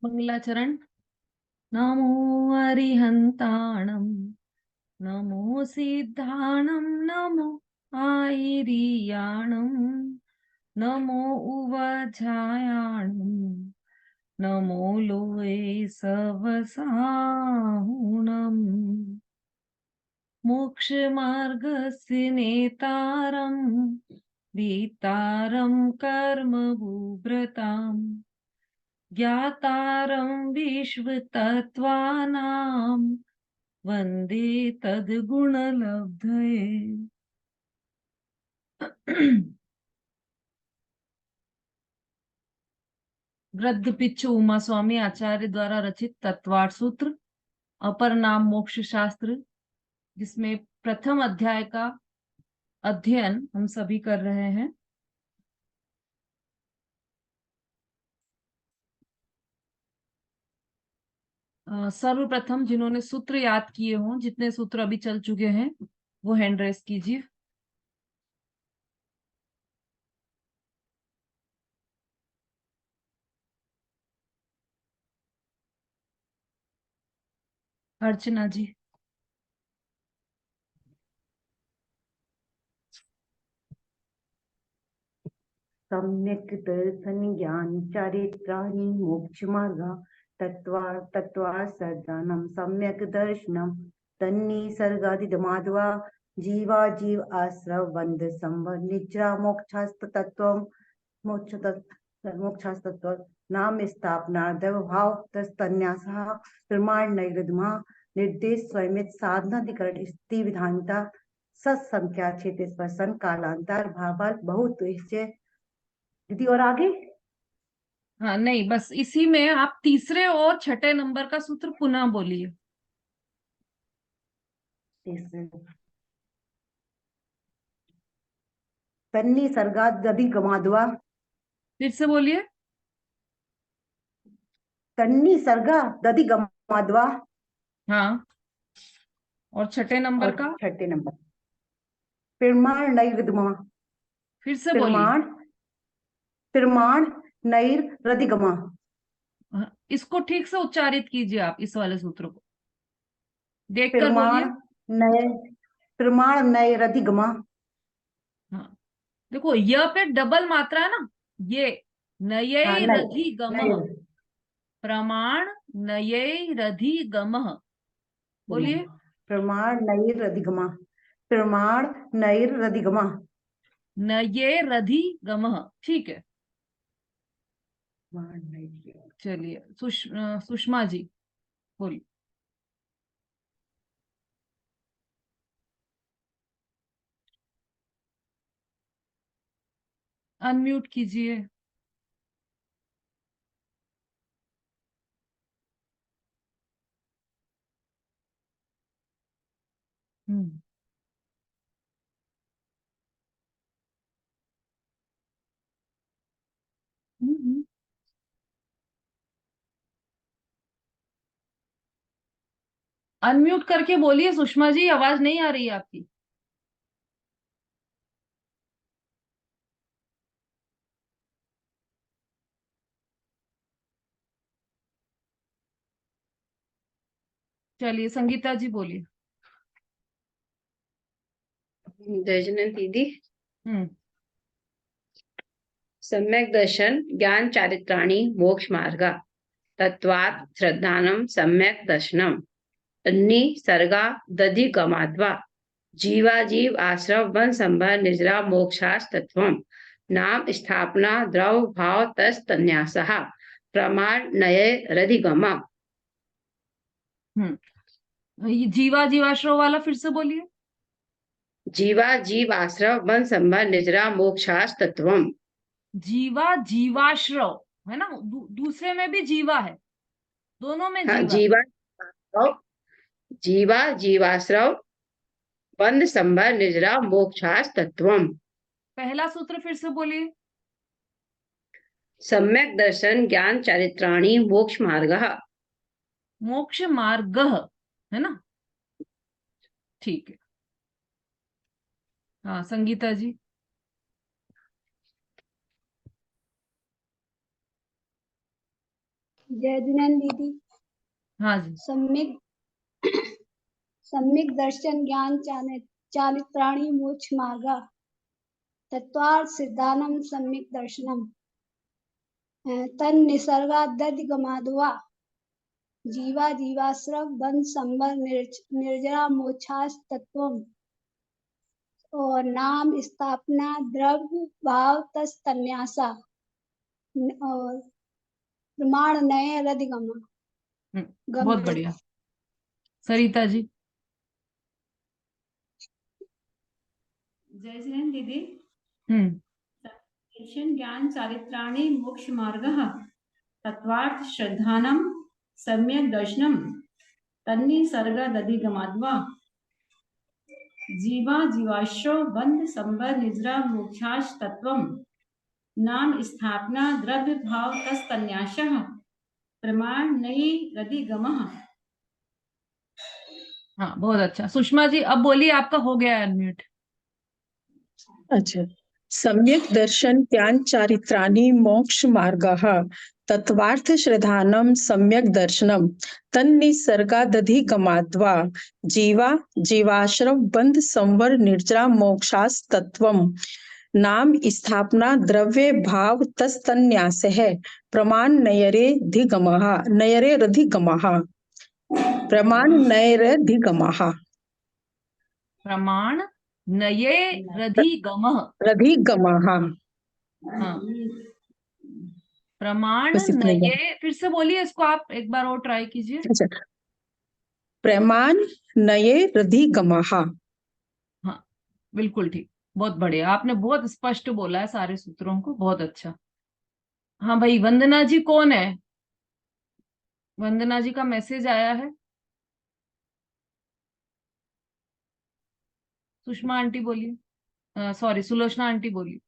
मंगलाचरण। नमो अरिहंताणं नमो सिद्धाणं नमो आयिरियाणं नमो उवझायाणं नमो लोये सवसाहुणम् मोक्षमार्गस्य नेतारं वितारं कर्मभूभृताम् ज्ञातारं विश्वतत्त्वानां वन्दे तद्गुणलब्धये। वृद्ध पिच्छ उमा स्वामी आचार्य द्वारा रचित तत्वार्थ सूत्र, अपर नाम मोक्ष शास्त्र, जिसमें प्रथम अध्याय का अध्ययन हम सभी कर रहे हैं। सर्वप्रथम जिन्होंने सूत्र याद किए हों, जितने सूत्र अभी चल चुके हैं, वो हैंड रेस कीजिए। अर्चना जी। सम्यक दर्शन ज्ञान चारित्राणि मोक्ष मार्गा तत्त्वार्थदानं सम्यक दर्शनम तन्निसर्गादिदमाद्वा जीवा जीव आश्रव बंध संभव निद्रा मोक्षास्तत्वम मोक्षास्तत्व नाम स्थापना देव भाव तस्तन्यासः प्रमाण नैरदमा निर्देश स्वयं साधनाधिकरण स्थिति विधानता सत्संख्या क्षेत्र स्पर्शन कालांतर भावाल बहुत दीदी। और आगे हाँ नहीं, बस इसी में आप तीसरे और छठे नंबर का सूत्र पुनः बोलिए। तन्नी सर्गा दधि गमादवा। फिर से बोलिए। तन्नी सर्गा दधि गमादवा। हाँ, और छठे नंबर और का छठे नंबर प्रमाण नैर्गमा। फिर से बोलिए। प्रमाण प्रमाण नैर्रधिगमा। हाँ, इसको ठीक से उच्चारित कीजिए आप, इस वाले सूत्र को देखकर प्रमाण बोलिए। नय प्रमाण नैरधिगमा। हाँ, देखो य पे डबल मात्रा है ना, ये हाँ नयै नय रधि गमः, नैर प्रमाण नयै रधि गमः। बोलिए। प्रमाण नैरधिगमा। प्रमाण नैरधिगमा। नये रधि गमः, ठीक है। चलिए सुषमा जी बोलिए। अनम्यूट कीजिए। हम्म हम्म। अनम्यूट करके बोलिए सुषमा जी, आवाज नहीं आ रही है आपकी। चलिए संगीता जी बोलिए। दर्शन दीदी। हम्म सम्यक दर्शन ज्ञान चारित्राणि मोक्ष मार्गा तत्वात् श्रद्धानम सम्यक दर्शनम अन्नि सर्गा दधि गमाद्वा जीवा जीव आश्रव वन संभव निजरा मोक्षास तत्वम नाम स्थापना द्रव भाव तस तन्यासः प्रमाण नये रधिगमा। ये जीवा जीवाश्रव वाला फिर से बोलिए। जीवा जीव आश्रव वन संभव निजरा मोक्षास तत्वम। जीवा जीवाश्रव है ना, दूसरे में भी जीवा है, दोनों में हाँ, जीवा। जीवा जीवा जीवाश्रव बंध संभव निजरा मोक्षास तत्वम। पहला सूत्र फिर से बोलिए। सम्यक दर्शन ज्ञान चारित्राणि मोक्ष मार्गः। मोक्ष मार्ग है ना, ठीक है। हाँ संगीता जी। जय जिनेन्द्र दीदी। हाँ जी। सम्यक सम्यक दर्शन ज्ञान चारित्राणि मोक्ष मार्गा तत्वार्थ सिद्धानम सम्यक दर्शनम तन निसर्गादधिगमाद्वा जीवा जीवाश्रव बंध संबर निर्जरा मोक्षास तत्वम और नाम स्थापना द्रव्य भाव तस्तन्यासा और प्रमाण नए रधिगमा बहुत बढ़िया। सरिता जी। जय श्री दीदी। हम्म ज्ञान चारित्राणि मोक्ष मार्गः तत्वार्थ श्रद्धानम सम्यक दर्शनम तन्निसर्गादधिगमाद्वा जीवा जीवाश्रो बंध संबर निजरा मोक्षाश तत्वम नाम स्थापना द्रव्य भाव तस्तन्यासः प्रमाण नई रधिगमः। हाँ, बहुत अच्छा। सुषमा जी अब बोलिए, आपका हो गया अनम्यूट। अच्छा। सम्यक दर्शन ज्ञान चारित्राणि मोक्ष मार्गः तत्वार्थ श्रद्धानम सम्यक दर्शनम तन्निसर्गादधिगमाद्वा जीवा जीवाश्रम बंध संवर निर्जरा मोक्षास तत्वम नाम स्थापना द्रव्य भाव तस्तन्यासः प्रमाण नयरेधिगमः प्रमाण नयरेधिगमः प्रमाण नये रधिगमः। रधिगमः। हाँ, प्रमाण बस इतना ही है। नये, फिर से बोलिए इसको, आप एक बार और ट्राई कीजिए। अच्छा। प्रमाण नये रधिगमः। हाँ, बिल्कुल ठीक, बहुत बढ़िया, आपने बहुत स्पष्ट बोला है सारे सूत्रों को, बहुत अच्छा। हाँ भाई, वंदना जी कौन है? वंदना जी का मैसेज आया है। सुषमा आंटी बोलिए, सॉरी सुलोचना आंटी बोलिए।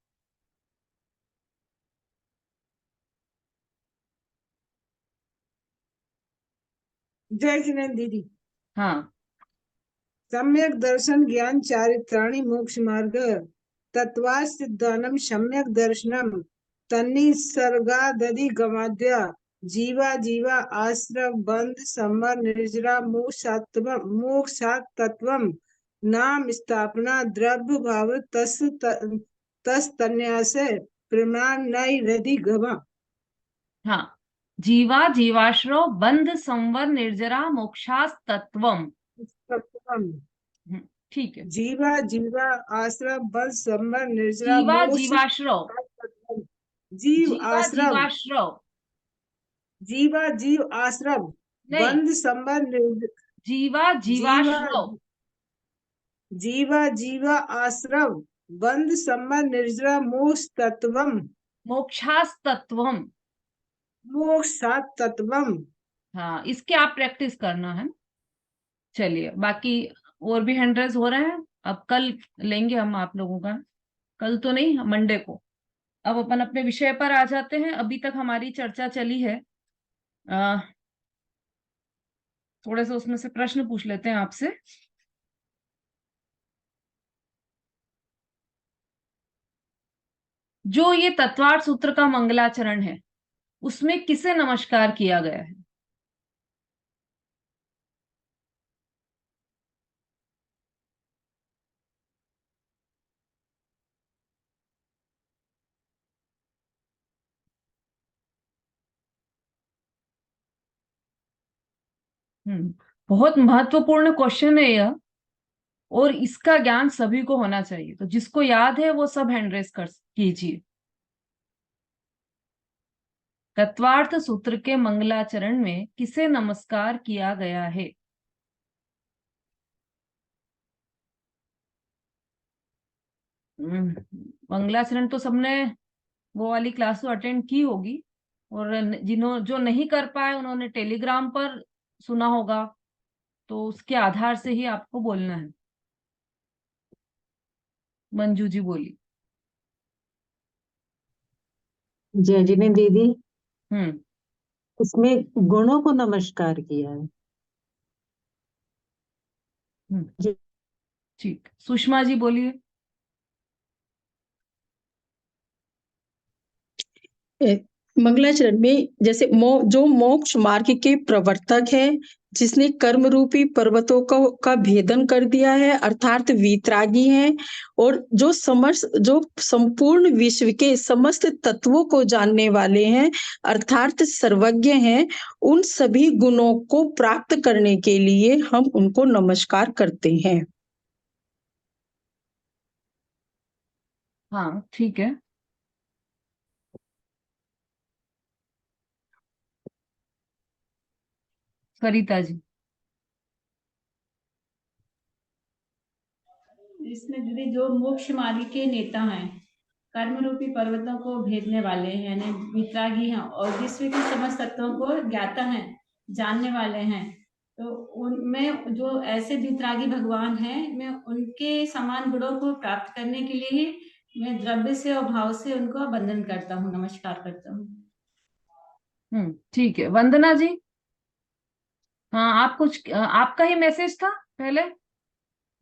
जय जिनेन्द्र दीदी। हाँ। सम्यक दर्शन ज्ञान चारित्राणि मोक्ष मार्ग तत्वार्थ सिद्धानम सम्यक दर्शनम तन्निसर्गादधिगमाद्वा जीवा जीवा आश्रव बंध संवर निर्जरा मोक्षात् तत्वम नाम स्थापना द्रव्य भाव तस्तन्यास प्रमाण नई रधिगमा। हाँ, जीवा जीवाश्रो बंध संवर निर्जरा मोक्षास तत्वम। ठीक है। जीवा जीवा आश्रम बल संबर निर्जरा जीवा मोक्ष जीवाश्रो, जीव जीवा आश्रम जीवाश्रो, जीवा जीव आश्रम नहीं, बंद संबर जीवा जीवा जीवाश्रो, जीवा जीवा आश्रम बंद संबर निर्जरा मोक्ष तत्वम मोक्षास तत्वम। मोक्षात तत्वम। हाँ, इसके आप प्रैक्टिस करना है। चलिए, बाकी और भी हैंड रेज हो रहे हैं, अब कल लेंगे हम आप लोगों का, कल तो नहीं, मंडे को। अब अपन अपने विषय पर आ जाते हैं। अभी तक हमारी चर्चा चली है, थोड़े से उसमें से प्रश्न पूछ लेते हैं आपसे। जो ये तत्वार्थ सूत्र का मंगलाचरण है, उसमें किसे नमस्कार किया गया है? बहुत महत्वपूर्ण क्वेश्चन है यह, और इसका ज्ञान सभी को होना चाहिए। तो जिसको याद है वो सब हैंड रेस कर कीजिए। तत्वार्थ सूत्र के मंगलाचरण में किसे नमस्कार किया गया है? मंगलाचरण तो सबने वो वाली क्लास तो अटेंड की होगी, और जो नहीं कर पाए उन्होंने टेलीग्राम पर सुना होगा, तो उसके आधार से ही आपको बोलना है। मंजू जी बोली। जय जिनेन्द्र दीदी, हम्म उसमें गुणों को नमस्कार किया है। ठीक, सुषमा जी बोलिए। मंगलाचरण में जैसे जो मोक्ष मार्ग के प्रवर्तक है, जिसने कर्म रूपी पर्वतों का भेदन कर दिया है, अर्थात वीतरागी है, और जो संपूर्ण विश्व के समस्त तत्वों को जानने वाले हैं, अर्थात सर्वज्ञ हैं, उन सभी गुणों को प्राप्त करने के लिए हम उनको नमस्कार करते हैं। हाँ ठीक है। सरिता जी। इसमें दीदी जो मोक्ष मार्ग के नेता हैं, कर्म रूपी पर्वतों को भेदने वाले हैं, यानी वितरागी हैं, और विश्व के समस्त तत्वों को ज्ञाता हैं, जानने वाले हैं, तो उनमें जो ऐसे वितरागी भगवान हैं, मैं उनके समान गुणों को प्राप्त करने के लिए ही मैं द्रव्य से और भाव से उनको वंदन करता हूँ, नमस्कार करता हूँ। ठीक है। वंदना जी, हाँ आप कुछ आपका ही मैसेज था पहले।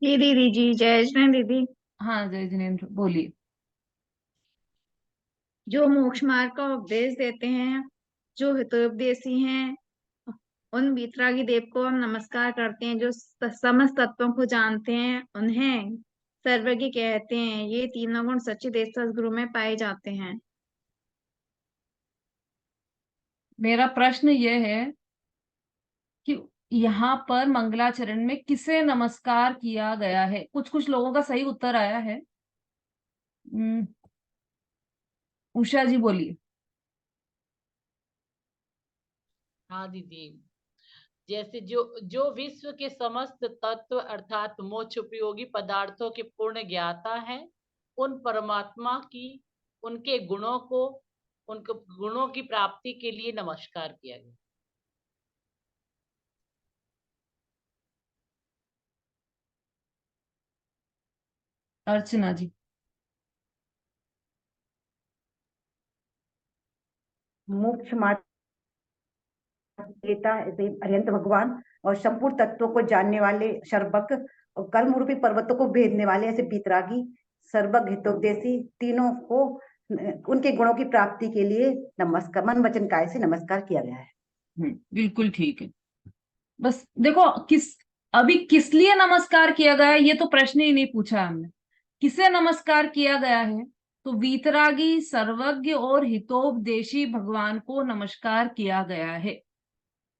जी दीदी जी, जय जैन दीदी। हाँ जय जिनेन्द्र, बोलिए। जो मोक्ष मार्ग का उपदेश देते हैं, जो हितोपदेशी हैं, उन वितरागी देव को हम नमस्कार करते हैं। जो समस्त तत्वों को जानते हैं, उन्हें सर्वज्ञ कहते हैं। ये तीनों गुण सच्चिद गुरु में पाए जाते हैं। मेरा प्रश्न ये है कि यहाँ पर मंगलाचरण में किसे नमस्कार किया गया है? कुछ कुछ लोगों का सही उत्तर आया है। उषा जी बोलिए। हाँ दीदी, जैसे जो जो विश्व के समस्त तत्व अर्थात मोक्ष उपयोगी पदार्थों के पूर्ण ज्ञाता है, उन परमात्मा की उनके गुणों की प्राप्ति के लिए नमस्कार किया गया। अर्चना जी। मोक्ष मार्ग देता अरिहंत भगवान और संपूर्ण तत्वों को जानने वाले सर्वज्ञ और कर्म रूपी पर्वतों को भेदने वाले ऐसे बीतरागी सर्वज्ञ हितोपदेशी तीनों को उनके गुणों की प्राप्ति के लिए नमस्कार, मन वचन काय से नमस्कार किया गया है। बिल्कुल ठीक है। बस देखो अभी किस लिए नमस्कार किया गया है ये तो प्रश्न ही नहीं पूछा हमने। किसे नमस्कार किया गया है? तो वीतरागी सर्वज्ञ और हितोपदेशी भगवान को नमस्कार किया गया है।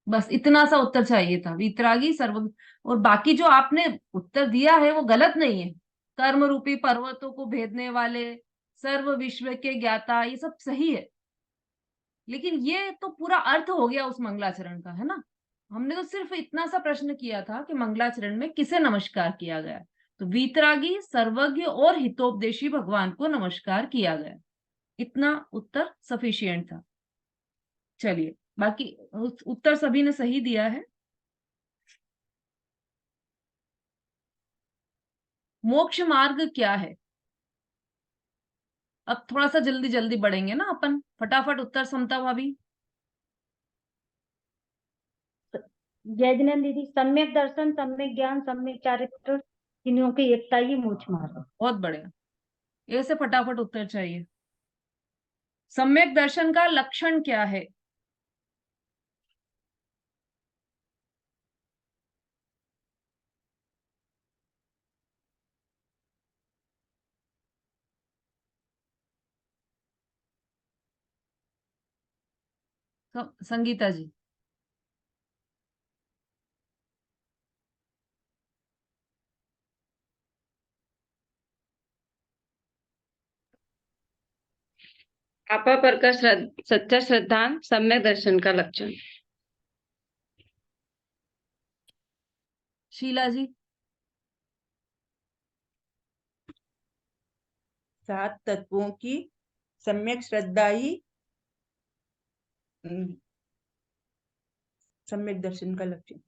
बस इतना सा उत्तर चाहिए था, वीतरागी सर्वज्ञ। और बाकी जो आपने उत्तर दिया है वो गलत नहीं है। कर्म रूपी पर्वतों को भेदने वाले, सर्व विश्व के ज्ञाता, ये सब सही है। लेकिन ये तो पूरा अर्थ हो गया उस मंगलाचरण का, है ना। हमने तो सिर्फ इतना सा प्रश्न किया था कि मंगलाचरण में किसे नमस्कार किया गया। तो वीतरागी सर्वज्ञ और हितोपदेशी भगवान को नमस्कार किया गया। इतना उत्तर सफिशिएंट था। चलिए, बाकी उत्तर सभी ने सही दिया है। मोक्ष मार्ग क्या है? अब थोड़ा सा जल्दी जल्दी बढ़ेंगे ना अपन, फटाफट उत्तर। समता भाभी। जय जिनेन्द्र दीदी, सम्यक दर्शन, सम्यक ज्ञान, सम्यक चारित्र, तीनों की एकता ही मोक्ष मार्ग। बहुत बढ़िया, ऐसे फटाफट उत्तर चाहिए। सम्यक दर्शन का लक्षण क्या है? संगीता जी। आपा पर का सच्चा श्रद्धान सम्यक दर्शन का लक्षण। शीला जी। सात तत्वों की सम्यक श्रद्धा ही सम्यक दर्शन का लक्षण।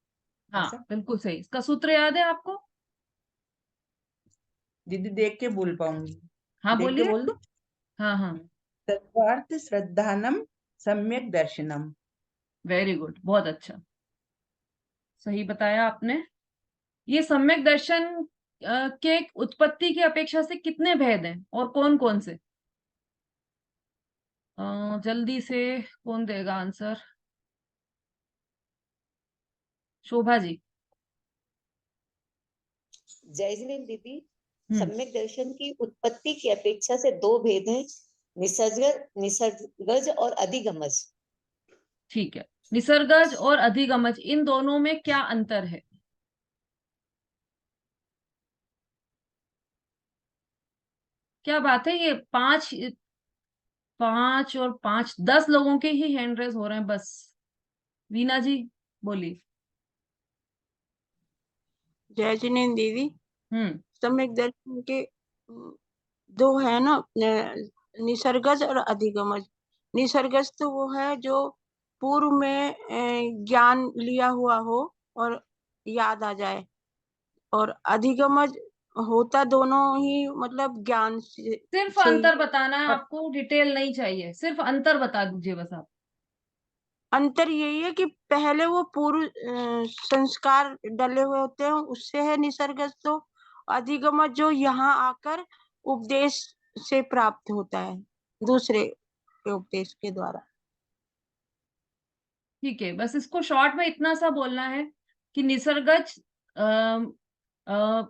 हाँ बिल्कुल सही। इसका सूत्र याद है आपको? दीदी देख के बोल पाऊंगी। हाँ देख के बोलिए। बोल दो। हाँ हाँ, तत्वार्थ श्रद्धानम सम्यक दर्शनम। वेरी गुड, बहुत अच्छा, सही बताया आपने। ये सम्यक दर्शन के उत्पत्ति की अपेक्षा से कितने भेद हैं और कौन कौन से? जल्दी से कौन देगा आंसर? शोभा जी। जय जिनेन्द्र दीदी, हम्म, सम्यक दर्शन की उत्पत्ति की अपेक्षा से दो भेद हैं, निसर्गज और अधिगमज। ठीक है। निसर्गज और अधिगमज, इन दोनों में क्या अंतर है? क्या बात है, ये पांच पांच और पांच 10 लोगों के ही हैंड रेज हो रहे हैं बस। वीना जी बोलिए। जय जिनेन्द्र दीदी, हम्म, सम्यक दर्शन के दो है ना, निसर्गज और अधिगमज। निसर्गज तो वो है जो पूर्व में ज्ञान लिया हुआ हो और याद आ जाए, और अधिगमज होता दोनों ही मतलब ज्ञान सिर्फ से ही। अंतर बताना है और आपको, डिटेल नहीं चाहिए, सिर्फ अंतर बता दीजिए बस आप। अंतर यही है कि पहले वो पूर्व संस्कार डले हुए होते हैं, उससे है निसर्गज। तो अधिगमज जो यहाँ आकर उपदेश से प्राप्त होता है, दूसरे के उपदेश के द्वारा। ठीक है, बस इसको शॉर्ट में इतना सा बोलना है कि निसर्गज अ, अ,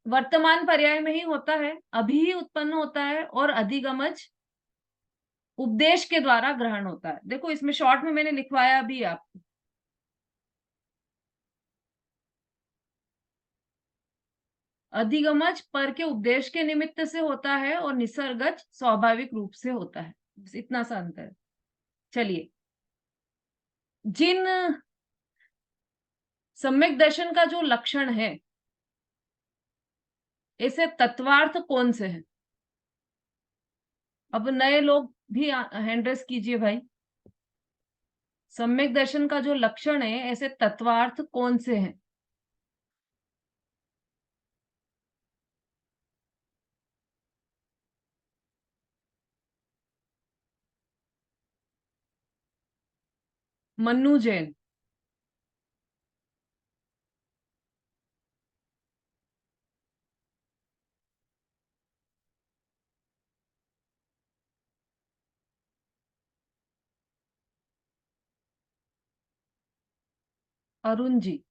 वर्तमान पर्याय में ही होता है, अभी ही उत्पन्न होता है, और अधिगमज उपदेश के द्वारा ग्रहण होता है। देखो इसमें शॉर्ट में मैंने लिखवाया भी आपको। अधिगमज पर के उपदेश के निमित्त से होता है और निसर्गज स्वाभाविक रूप से होता है, बस इतना सा अंतर है। चलिए, जिन सम्यक दर्शन का जो लक्षण है, ऐसे तत्वार्थ कौन से हैं? अब नए लोग भी हैंड रेस कीजिए भाई। सम्यक दर्शन का जो लक्षण है, ऐसे तत्वार्थ कौन से हैं? मन्नू जैन। अरुण जी।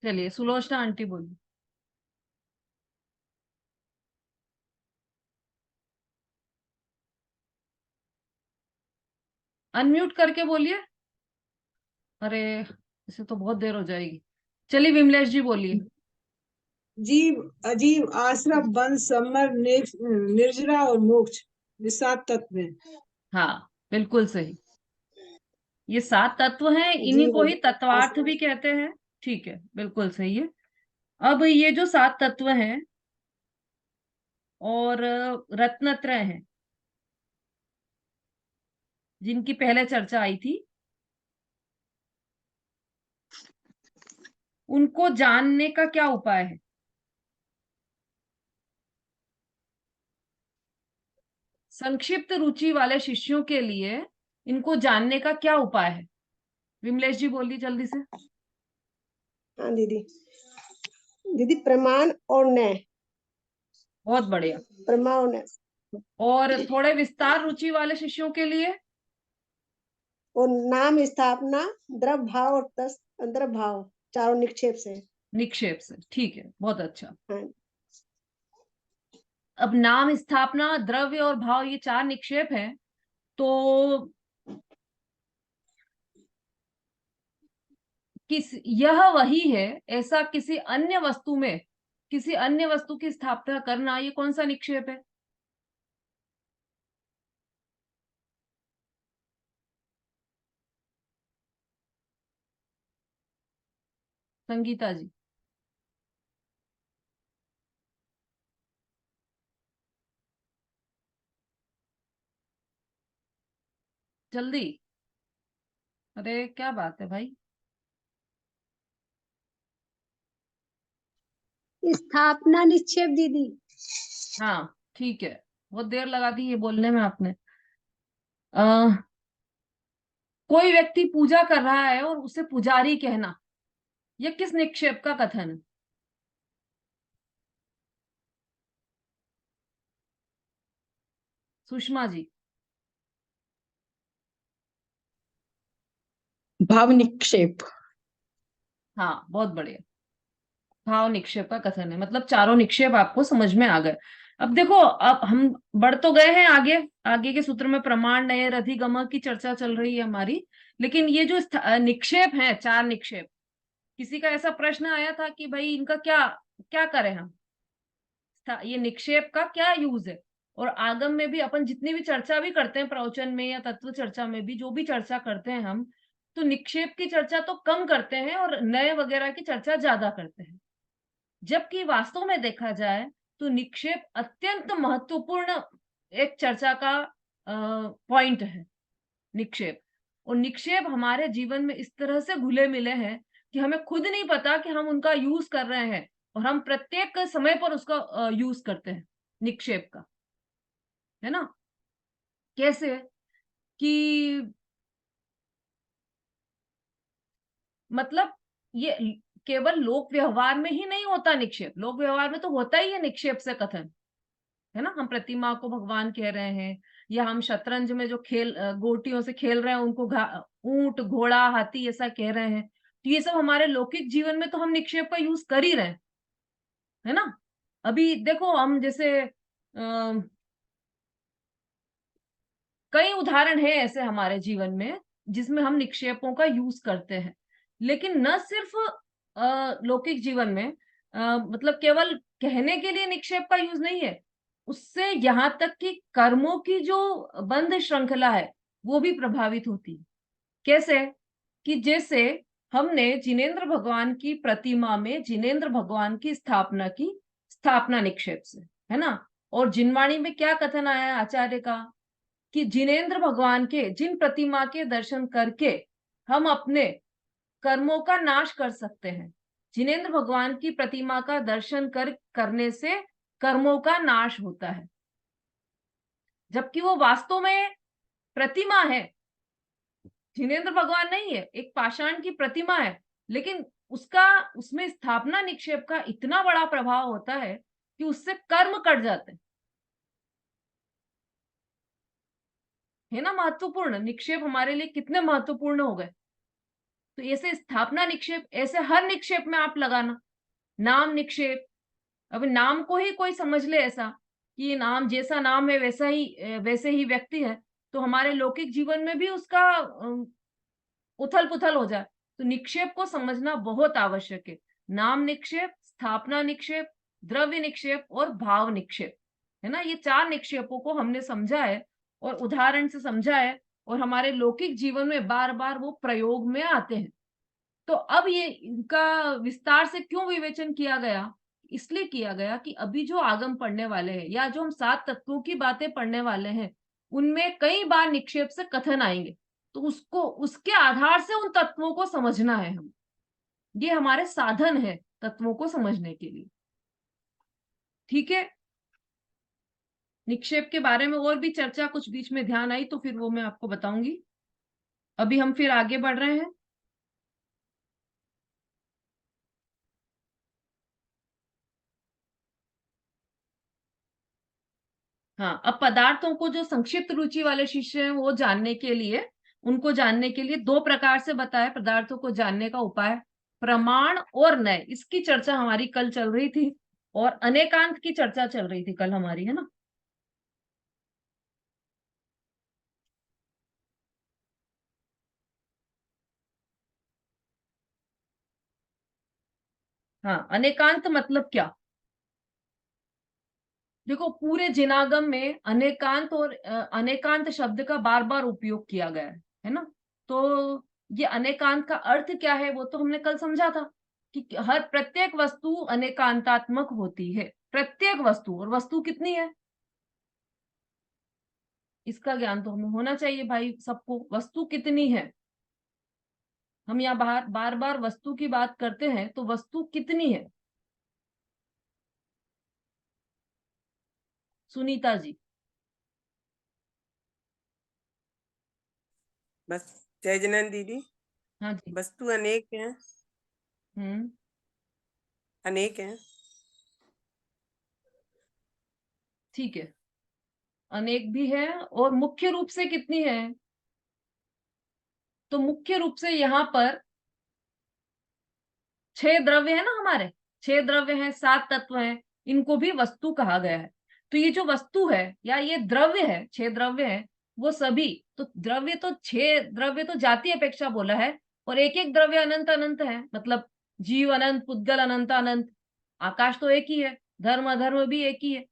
चलिए, सुलोचना आंटी बोलिए। अनम्यूट करके बोलिए। अरे, इसे तो बहुत देर हो जाएगी। चलिए, विमलेश जी बोलिए। जीव, अजीव, आश्रम, वंश, समर, निर्जरा और मोक्ष, ये 7 तत्व हैं। हाँ, बिल्कुल सही। ये 7 तत्व हैं, इन्हीं को जीव, ही तत्वार्थ आश्रम। भी कहते हैं। ठीक है, बिल्कुल सही है। अब ये जो 7 तत्व हैं और रत्नत्रय हैं, जिनकी पहले चर्चा आई थी, उनको जानने का क्या उपाय है? संक्षिप्त रुचि वाले शिष्यों के लिए इनको जानने का क्या उपाय है? विमलेश जी बोलिए जल्दी से। हाँ दीदी, दीदी प्रमाण और न्याय। बहुत बढ़िया। प्रमाण और न्याय, और थोड़े विस्तार रुचि वाले शिष्यों के लिए और नाम स्थापना, द्रव भाव और अंतर्भाव भाव, चारों निक्षेप से। निक्षेप से, ठीक है, बहुत अच्छा। हाँ। अब नाम स्थापना, द्रव्य और भाव, ये 4 निक्षेप हैं। तो यह वही है, ऐसा किसी अन्य वस्तु में किसी अन्य वस्तु की स्थापना करना, ये कौन सा निक्षेप है? संगीता जी। जल्दी। अरे क्या बात है भाई। स्थापना निक्षेप दीदी। हाँ, ठीक है, बहुत देर लगा दी ये बोलने में आपने। आ, कोई व्यक्ति पूजा कर रहा है और उसे पुजारी कहना, यह किस निक्षेप का कथन है? सुषमा जी। भाव निक्षेप। हाँ, बहुत बढ़िया, भाव निक्षेप का कथन है, मतलब चारों निक्षेप आपको समझ में आ गए। अब देखो, अब हम बढ़ तो गए हैं आगे, आगे के सूत्र में प्रमाण नए अधिगम की चर्चा चल रही है हमारी, लेकिन ये जो निक्षेप है, चार निक्षेप, किसी का ऐसा प्रश्न आया था कि भाई इनका क्या क्या करें हम, ये निक्षेप का क्या यूज है? और आगम में भी अपन जितनी भी चर्चा भी करते हैं, प्रवचन में या तत्व चर्चा में भी जो भी चर्चा करते हैं हम, तो निक्षेप की चर्चा तो कम करते हैं और नए वगैरह की चर्चा ज्यादा करते हैं। जबकि वास्तव में देखा जाए तो निक्षेप अत्यंत महत्वपूर्ण एक चर्चा का पॉइंट है, निक्षेप। और निक्षेप हमारे जीवन में इस तरह से घुले मिले हैं कि हमें खुद नहीं पता कि हम उनका यूज कर रहे हैं, और हम प्रत्येक समय पर उसका यूज करते हैं, निक्षेप का, है ना? कैसे कि मतलब ये केवल लोक व्यवहार में ही नहीं होता निक्षेप, लोक व्यवहार में तो होता ही है निक्षेप से कथन, है ना? हम प्रतिमा को भगवान कह रहे हैं, या हम शतरंज में जो खेल गोटियों से खेल रहे हैं उनको ऊंट, घोड़ा, हाथी ऐसा कह रहे हैं, तो ये सब हमारे लौकिक जीवन में तो हम निक्षेप का यूज कर ही रहे हैं, है ना? अभी देखो, हम जैसे कई उदाहरण है ऐसे हमारे जीवन में जिसमें हम निक्षेपों का यूज करते हैं, लेकिन न सिर्फ लौकिक जीवन में, मतलब केवल कहने के लिए निक्षेप का यूज नहीं है, उससे यहाँ तक कि कर्मों की जो बंध श्रृंखला है वो भी प्रभावित होती है। कैसे? कि जैसे हमने जिनेंद्र भगवान की प्रतिमा में जिनेंद्र भगवान की स्थापना की, स्थापना निक्षेप से, है ना? और जिनवाणी में क्या कथन आया आचार्य का कि जिनेंद्र भगवान के, जिन प्रतिमा के दर्शन करके हम अपने कर्मों का नाश कर सकते हैं, जिनेंद्र भगवान की प्रतिमा का दर्शन करने से कर्मों का नाश होता है, जबकि वो वास्तव में प्रतिमा है, जिनेंद्र भगवान नहीं है, एक पाषाण की प्रतिमा है, लेकिन उसमें स्थापना निक्षेप का इतना बड़ा प्रभाव होता है कि उससे कर्म कट जाते हैं, है ना? महत्वपूर्ण निक्षेप हमारे लिए कितने महत्वपूर्ण हो गए। तो ऐसे स्थापना निक्षेप, ऐसे हर निक्षेप में आप लगाना, नाम निक्षेप, अब नाम को ही कोई समझ ले ऐसा कि नाम, जैसा नाम है वैसे ही व्यक्ति है, तो हमारे लौकिक जीवन में भी उसका उथल पुथल हो जाए, तो निक्षेप को समझना बहुत आवश्यक है। नाम निक्षेप, स्थापना निक्षेप, द्रव्य निक्षेप और भाव निक्षेप, है ना? ये चार निक्षेपों को हमने समझा है और उदाहरण से समझा है, और हमारे लौकिक जीवन में बार बार वो प्रयोग में आते हैं। तो अब ये इनका विस्तार से क्यों विवेचन किया गया? इसलिए किया गया कि अभी जो आगम पढ़ने वाले हैं या जो हम 7 तत्वों की बातें पढ़ने वाले हैं, उनमें कई बार निक्षेप से कथन आएंगे, तो उसके आधार से उन तत्वों को समझना है हम, ये हमारे साधन है तत्वों को समझने के लिए। ठीक है? निक्षेप के बारे में और भी चर्चा कुछ बीच में ध्यान आई तो फिर वो मैं आपको बताऊंगी। अभी हम फिर आगे बढ़ रहे हैं। हाँ, अब पदार्थों को जो संक्षिप्त रुचि वाले शिष्य हैं वो जानने के लिए, उनको जानने के लिए दो प्रकार से बताया पदार्थों को जानने का उपाय, प्रमाण और नय। इसकी चर्चा हमारी कल चल रही थी, और अनेकांत की चर्चा चल रही थी कल हमारी, है ना? हाँ, अनेकांत मतलब क्या? देखो, पूरे जिनागम में अनेकांत और अनेकांत शब्द का बार बार उपयोग किया गया है ना? तो ये अनेकांत का अर्थ क्या है वो तो हमने कल समझा था कि हर प्रत्येक वस्तु अनेकांतात्मक होती है, प्रत्येक वस्तु। और वस्तु कितनी है इसका ज्ञान तो हमें होना चाहिए भाई सबको, वस्तु कितनी है? हम यहाँ बार बार वस्तु की बात करते हैं, तो वस्तु कितनी है सुनीता जी? बस जय जनन दीदी। हाँ जी। वस्तु अनेक हैं। अनेक हैं। ठीक है, अनेक भी है। और मुख्य रूप से कितनी है? तो मुख्य रूप से यहाँ पर 6 द्रव्य है ना हमारे, 6 द्रव्य हैं, 7 तत्व हैं, इनको भी वस्तु कहा गया है। तो ये जो वस्तु है या ये द्रव्य है, 6 द्रव्य हैं, वो सभी, तो द्रव्य तो 6 द्रव्य तो जाति अपेक्षा बोला है, और एक एक द्रव्य अनंत अनंत है, मतलब जीव अनंत, पुद्गल अनंत अनंत, आकाश तो एक ही है, धर्म अधर्म भी एक ही है,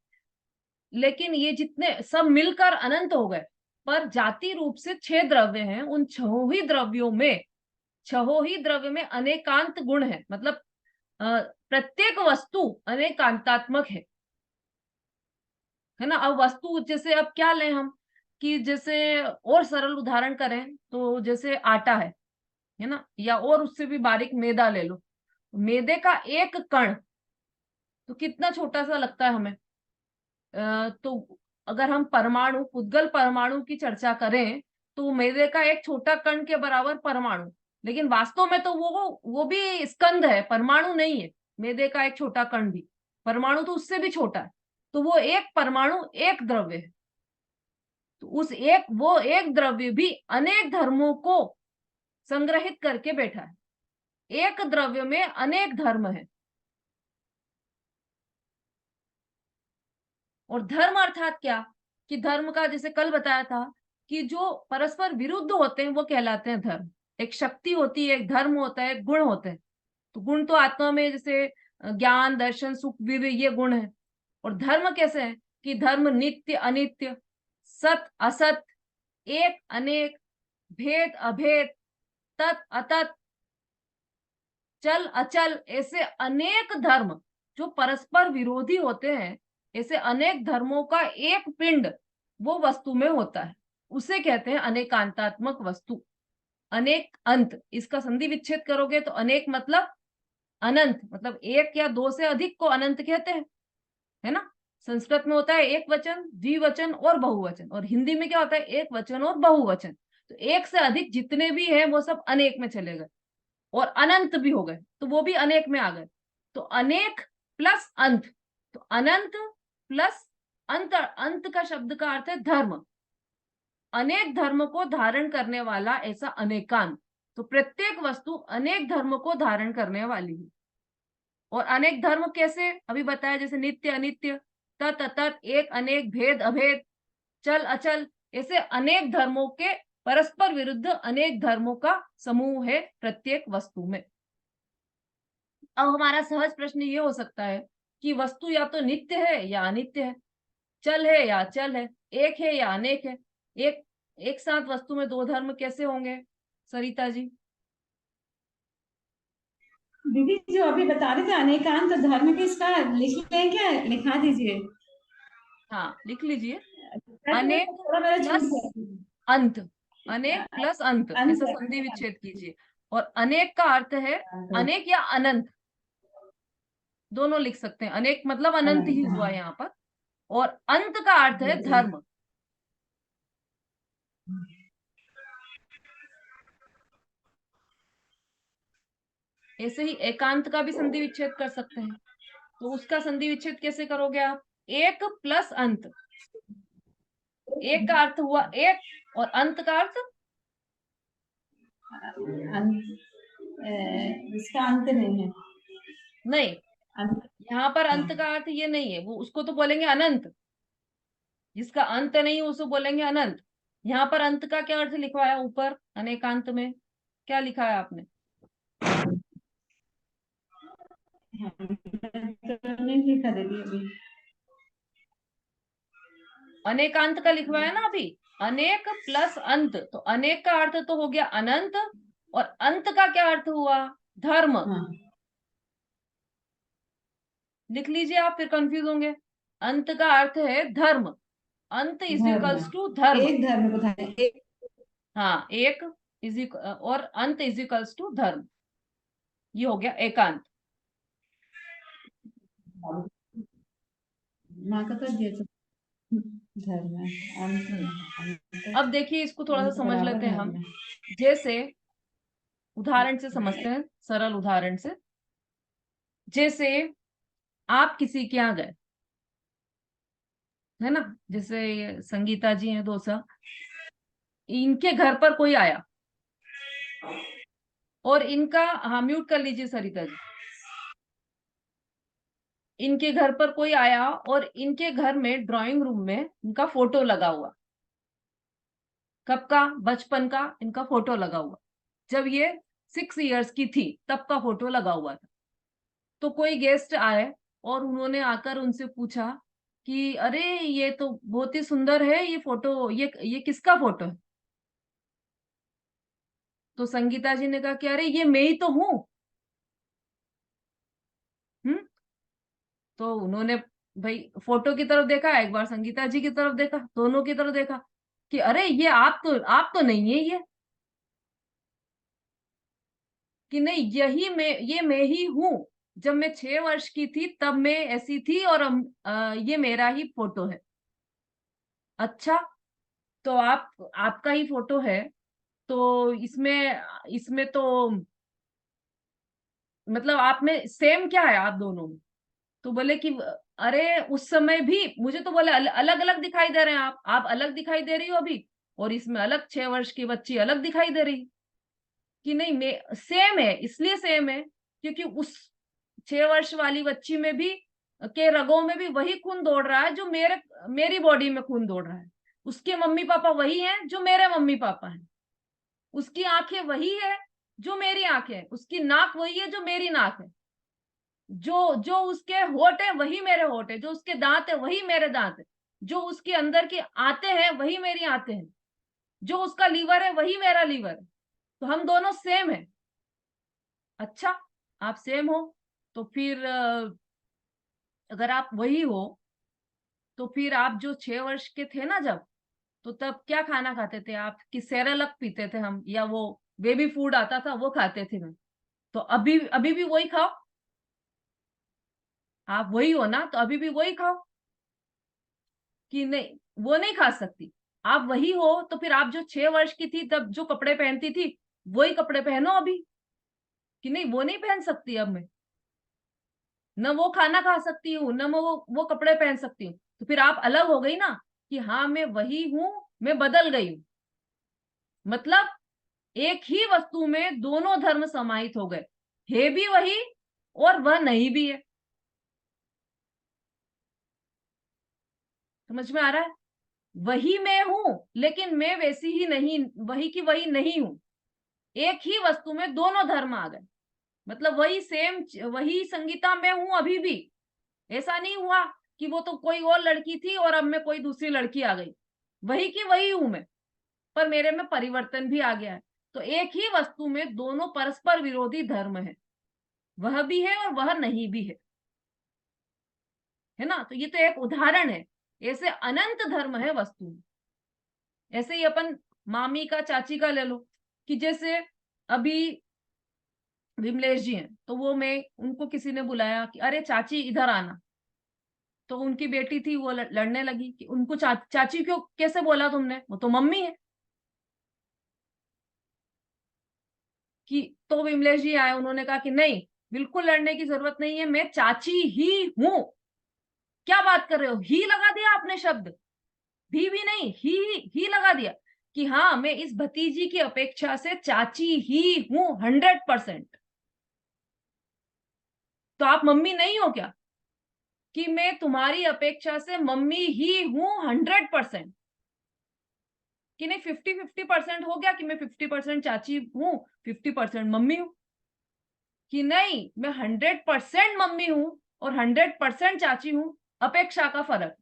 लेकिन ये जितने सब मिलकर अनंत हो गए। पर जाति रूप से 6 द्रव्य हैं, उन 6 ही द्रव्यों में, 6 ही द्रव्य में अनेकांत गुण है, मतलब प्रत्येक वस्तु अनेकांतात्मक है ना। अब वस्तु जैसे अब क्या लें हम, कि जैसे और सरल उदाहरण करें तो जैसे आटा है ना, या और उससे भी बारीक मैदा ले लो। मैदे का एक कण तो कितना छोटा सा लगता है हमें। तो अगर हम परमाणु, पुद्गल परमाणु की चर्चा करें तो मैदे का एक छोटा कण के बराबर परमाणु, लेकिन वास्तव में तो वो भी स्कंद है, परमाणु नहीं है। मैदे का एक छोटा कण भी, परमाणु तो उससे भी छोटा है। तो वो एक परमाणु एक द्रव्य है। तो वो एक द्रव्य भी अनेक धर्मों को संग्रहित करके बैठा है। एक द्रव्य में अनेक धर्म है। और धर्म अर्थात क्या, कि धर्म का जैसे कल बताया था कि जो परस्पर विरुद्ध होते हैं वो कहलाते हैं धर्म। एक शक्ति होती है, एक धर्म होता है, एक गुण होते हैं। तो गुण तो आत्मा में जैसे ज्ञान, दर्शन, सुख, वीर्य, ये गुण है। और धर्म कैसे है, कि धर्म नित्य अनित्य, सत असत, एक अनेक, भेद अभेद, तत् अतत्, चल अचल, ऐसे अनेक धर्म जो परस्पर विरोधी होते हैं, ऐसे अनेक धर्मों का एक पिंड वो वस्तु में होता है, उसे कहते हैं अनेकांतात्मक वस्तु। अनेक अंत, इसका संधि विच्छेद करोगे तो अनेक मतलब अनंत, मतलब एक या दो से अधिक को अनंत कहते हैं, है ना। संस्कृत में होता है एक वचन, द्विवचन और बहुवचन, और हिंदी में क्या होता है, एक वचन और बहुवचन। तो एक से अधिक जितने भी हैं वो सब अनेक में चले गए, और अनंत भी हो गए तो वो भी अनेक में आ गए। तो अनेक प्लस अंत, तो अनंत प्लस अंत, अंत का शब्द का अर्थ है धर्म। अनेक धर्म को धारण करने वाला ऐसा अनेकांत। तो प्रत्येक वस्तु अनेक धर्म को धारण करने वाली है। और अनेक धर्म कैसे अभी बताया, जैसे नित्य अनित्य, तत् अतत्, एक अनेक, भेद अभेद, चल अचल, ऐसे अनेक धर्मों के परस्पर विरुद्ध अनेक धर्मों का समूह है प्रत्येक वस्तु में। अब हमारा सहज प्रश्न ये हो सकता है कि वस्तु या तो नित्य है या अनित्य है, चल है या अचल है, एक है या अनेक है। एक साथ वस्तु में 2 धर्म कैसे होंगे सरिता जी? दीदी जो अभी बता रहे थे अनेकांत धर्म के, इसका लिख लें क्या, लिखा दीजिए। हाँ लिख लीजिए, अनेक प्लस अंत, अनेक प्लस अंत, ऐसा संधि विच्छेद कीजिए। और अनेक का अर्थ है अनेक या अनंत, दोनों लिख सकते हैं। अनेक मतलब अनंत ही हुआ यहाँ पर, और अंत का अर्थ है धर्म। ऐसे ही एकांत का भी संधि विच्छेद कर सकते हैं। तो उसका संधि विच्छेद कैसे करोगे आप? एक प्लस अंत, एक का अर्थ हुआ एक, और अंत का अर्थ इसका अंत नहीं है। नहीं, यहाँ पर अंत का अर्थ ये नहीं है, वो उसको तो बोलेंगे अनंत, जिसका अंत नहीं है उसको बोलेंगे अनंत। यहाँ पर अंत का क्या अर्थ लिखवाया ऊपर अनेकांत में, क्या लिखा है आपने? नहीं लिखा दीदी अभी। अनेकांत का लिखवाया ना अभी, अनेक प्लस अंत, तो अनेक का अर्थ तो हो गया अनंत, और अंत का क्या अर्थ हुआ? धर्म। लिख लीजिए आप, फिर कंफ्यूज होंगे। अंत का अर्थ है धर्म, अंत इज इक्वल्स टू धर्म। एक धर्म को धारण, हाँ, एक इज और अंत इज इक्वल्स टू धर्म, ये हो गया एकांत। माँ का तो धर्म है। अब देखिए इसको थोड़ा सा समझ लेते हैं हम। जैसे उदाहरण से समझते हैं, सरल उदाहरण से। जैसे आप किसी के यहाँ गए, है ना, जैसे ये संगीता जी हैं दोसा, इनके घर पर कोई आया और इनका, हाँ म्यूट कर लीजिए सरिता जी। इनके घर पर कोई आया और इनके घर में ड्राइंग रूम में इनका फोटो लगा हुआ। कब का? बचपन का इनका फोटो लगा हुआ, जब ये 6 इयर्स की थी तब का फोटो लगा हुआ था। तो कोई गेस्ट आए और उन्होंने आकर उनसे पूछा कि अरे ये तो बहुत ही सुंदर है ये फोटो, ये किसका फोटो है? तो संगीता जी ने कहा कि अरे ये मैं ही तो हूं। तो उन्होंने भाई फोटो की तरफ देखा, एक बार संगीता जी की तरफ देखा, दोनों की तरफ देखा कि अरे ये आप तो नहीं है ये, कि नहीं यही मैं, ये मैं ही हूं। जब मैं 6 वर्ष की थी तब मैं ऐसी थी और ये मेरा ही फोटो है। अच्छा, तो आपका ही फोटो है, तो इसमें इसमें तो मतलब आप में सेम क्या है आप दोनों में? तो बोले कि अरे उस समय भी मुझे तो बोले अलग अलग दिखाई दे रहे हैं आप अलग दिखाई दे रही हो अभी, और इसमें अलग 6 वर्ष की बच्ची अलग दिखाई दे रही। कि नहीं मैं सेम है, इसलिए सेम है क्योंकि उस 6 वर्ष वाली बच्ची में भी के रगों में भी वही खून दौड़ रहा है जो मेरी बॉडी में खून दौड़ रहा है। उसके मम्मी पापा वही हैं जो मेरे मम्मी पापा हैं। उसकी आंखें वही है जो मेरी आंखें हैं, उसकी नाक वही है जो मेरी नाक है, जो जो उसके होठ है वही मेरे होठ है, जो उसके दांत है वही मेरे दांत है, जो उसके अंदर की आते हैं वही मेरी आते हैं, जो उसका लीवर है वही मेरा लीवर है। तो हम दोनों सेम है। अच्छा, आप सेम हो तो फिर अगर आप वही हो तो फिर आप जो 6 वर्ष के थे ना जब, तो तब क्या खाना खाते थे आप? कि सेरेलक पीते थे हम, या वो बेबी फूड आता था वो खाते थे हम? तो अभी अभी भी वही खाओ, आप वही हो ना, तो अभी भी वही खाओ। कि नहीं वो नहीं खा सकती, आप वही हो तो फिर आप जो 6 वर्ष की थी तब जो कपड़े पहनती थी वही कपड़े पहनो अभी। कि नहीं वो नहीं पहन सकती अब मैं, न वो खाना खा सकती हूँ न मैं वो कपड़े पहन सकती हूँ। तो फिर आप अलग हो गई ना, कि हाँ मैं वही हूं, मैं बदल गई हूं। मतलब एक ही वस्तु में दोनों धर्म समाहित हो गए, है भी वही और वह नहीं भी है। समझ में आ रहा है? वही मैं हूं लेकिन मैं वैसी ही नहीं, वही की वही नहीं हूं। एक ही वस्तु में दोनों धर्म आ गए, मतलब वही सेम, वही संगीता मैं हूं अभी भी। ऐसा नहीं हुआ कि वो तो कोई और लड़की थी और अब मैं कोई दूसरी लड़की आ गई, वही की वही हूं मैं, पर मेरे में परिवर्तन भी आ गया है। तो एक ही वस्तु में दोनों परस्पर विरोधी धर्म है, वह भी है और वह नहीं भी है ना। तो ये तो एक उदाहरण है, ऐसे अनंत धर्म है वस्तु में। ऐसे ही अपन मामी का चाची का ले लो, कि जैसे अभी विमलेश जी हैं, तो वो मैं उनको किसी ने बुलाया कि अरे चाची इधर आना, तो उनकी बेटी थी वो लड़ने लगी कि उनको चाची क्यों कैसे बोला तुमने, वो तो मम्मी है। कि तो विमलेश जी आए, उन्होंने कहा कि नहीं बिल्कुल लड़ने की जरूरत नहीं है, मैं चाची ही हूं। क्या बात कर रहे हो, ही लगा दिया आपने शब्द, भी नहीं, ही लगा दिया कि हाँ मैं इस भतीजी की अपेक्षा से चाची ही हूं 100%। तो आप मम्मी नहीं हो क्या? कि मैं तुम्हारी अपेक्षा से मम्मी ही हूं 100%। कि नहीं 50-50% हो गया, कि मैं 50% चाची हूं 50% मम्मी हूं। कि नहीं मैं 100% मम्मी हूं और 100% चाची हूं, अपेक्षा का फर्क।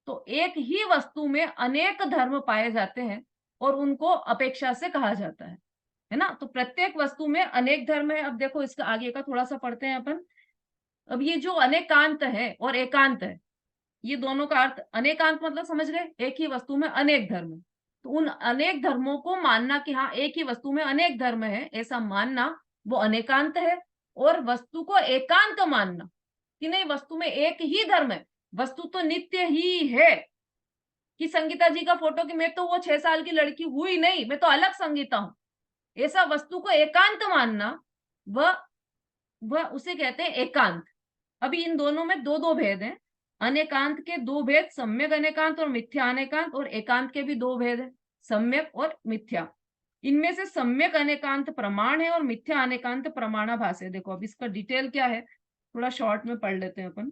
तो एक ही वस्तु में अनेक धर्म पाए जाते हैं और उनको अपेक्षा से कहा जाता है ना। तो प्रत्येक वस्तु में अनेक धर्म है। अब देखो इसका आगे का थोड़ा सा पढ़ते हैं अपन। अब ये जो अनेकांत है और एकांत है, ये दोनों का अर्थ, अनेकांत मतलब समझ गए, एक ही वस्तु में अनेक धर्म है। तो उन अनेक धर्मों को मानना कि हाँ एक ही वस्तु में अनेक धर्म है, ऐसा मानना वो अनेकांत है। और वस्तु को एकांत मानना कि नहीं वस्तु में एक ही धर्म है, वस्तु तो नित्य ही है, कि संगीता जी का फोटो कि मैं तो वो 6 साल की लड़की हुई नहीं, मैं तो अलग संगीता हूं, ऐसा वस्तु को एकांत मानना, वह उसे कहते हैं एकांत। अभी इन दोनों में दो दो भेद हैं। अनेकांत के दो भेद, सम्यक अनेकांत और मिथ्या अनेकांत, और एकांत के भी दो भेद हैं, सम्यक और मिथ्या। इनमें से सम्यक अनेकांत प्रमाण है और मिथ्या अनेकांत प्रमाणाभास है। देखो अब इसका डिटेल क्या है, थोड़ा शॉर्ट में पढ़ लेते हैं अपन।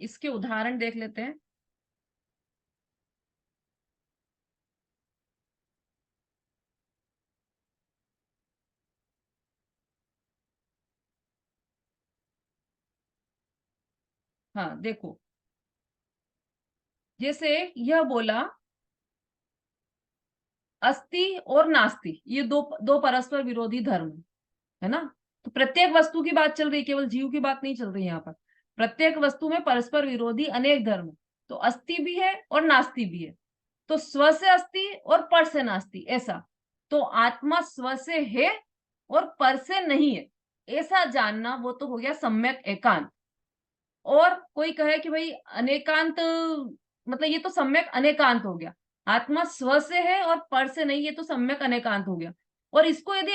इसके उदाहरण देख लेते हैं। हाँ देखो, जैसे यह बोला अस्ति और नास्ति, ये दो दो परस्पर विरोधी धर्म है ना। तो प्रत्येक वस्तु की बात चल रही है, केवल जीव की बात नहीं चल रही है यहाँ पर। प्रत्येक वस्तु में परस्पर विरोधी अनेक धर्म, तो अस्ति भी है और नास्ति भी है। तो स्व से अस्ति और पर से नास्ति, ऐसा। तो आत्मा स्व से है और पर से नहीं है, ऐसा जानना, वो तो हो गया सम्यक एकांत। और कोई कहे कि भाई अनेकांत, मतलब ये तो सम्यक अनेकांत हो गया, आत्मा स्व से है और पर से नहीं, ये तो सम्यक अनेकांत हो गया। और इसको यदि